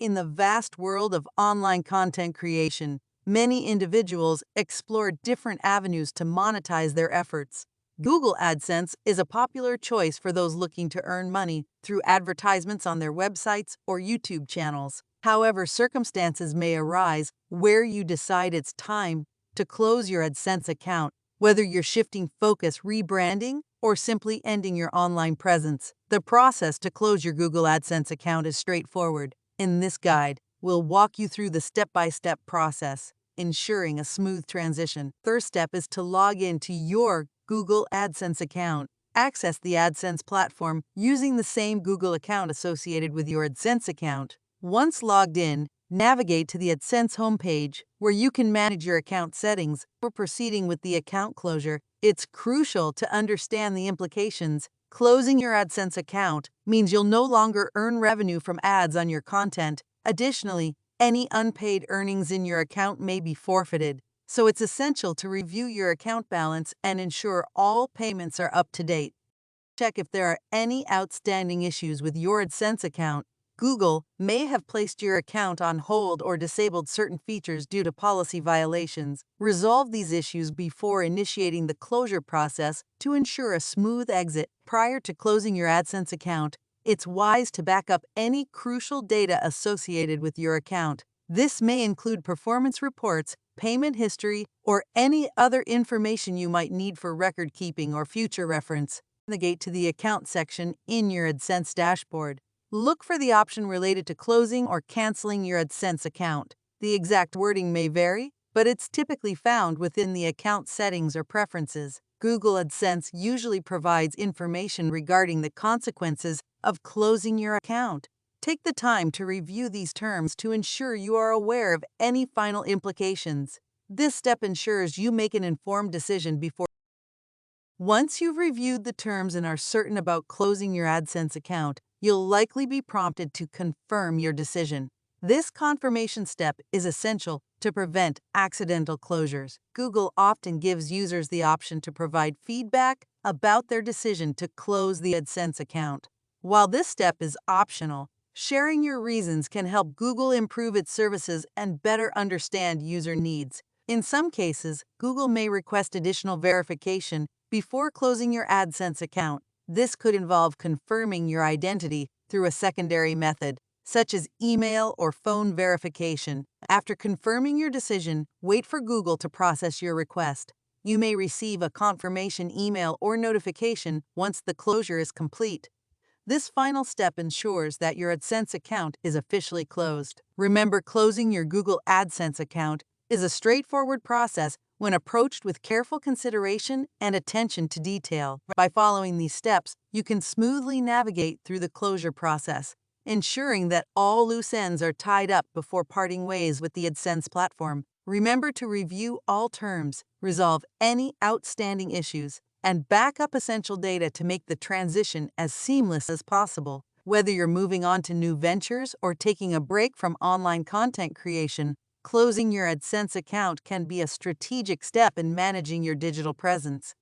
In the vast world of online content creation, many individuals explore different avenues to monetize their efforts. Google AdSense is a popular choice for those looking to earn money through advertisements on their websites or YouTube channels. However, circumstances may arise where you decide it's time to close your AdSense account, whether you're shifting focus, rebranding, or simply ending your online presence. The process to close your Google AdSense account is straightforward. In this guide, we'll walk you through the step-by-step process, ensuring a smooth transition. First step is to log in to your Google AdSense account. Access the AdSense platform using the same Google account associated with your AdSense account. Once logged in, navigate to the AdSense homepage where you can manage your account settings. Before proceeding with the account closure, it's crucial to understand the implications. Closing your AdSense account means you'll no longer earn revenue from ads on your content. Additionally, any unpaid earnings in your account may be forfeited, so it's essential to review your account balance and ensure all payments are up to date. Check if there are any outstanding issues with your AdSense account. Google may have placed your account on hold or disabled certain features due to policy violations. Resolve these issues before initiating the closure process to ensure a smooth exit. Prior to closing your AdSense account, it's wise to back up any crucial data associated with your account. This may include performance reports, payment history, or any other information you might need for record keeping or future reference. Navigate to the Account section in your AdSense dashboard. Look for the option related to closing or canceling your AdSense account. The exact wording may vary, but it's typically found within the account settings or preferences. Google AdSense usually provides information regarding the consequences of closing your account. Take the time to review these terms to ensure you are aware of any final implications. This step ensures you make an informed decision before. Once you've reviewed the terms and are certain about closing your AdSense account, you'll likely be prompted to confirm your decision. This confirmation step is essential to prevent accidental closures. Google often gives users the option to provide feedback about their decision to close the AdSense account. While this step is optional, sharing your reasons can help Google improve its services and better understand user needs. In some cases, Google may request additional verification before closing your AdSense account. This could involve confirming your identity through a secondary method, such as email or phone verification. After confirming your decision, wait for Google to process your request. You may receive a confirmation email or notification once the closure is complete. This final step ensures that your AdSense account is officially closed. Remember, closing your Google AdSense account is a straightforward process when approached with careful consideration and attention to detail. By following these steps, you can smoothly navigate through the closure process, ensuring that all loose ends are tied up before parting ways with the AdSense platform. Remember to review all terms, resolve any outstanding issues, and back up essential data to make the transition as seamless as possible. Whether you're moving on to new ventures or taking a break from online content creation, closing your AdSense account can be a strategic step in managing your digital presence.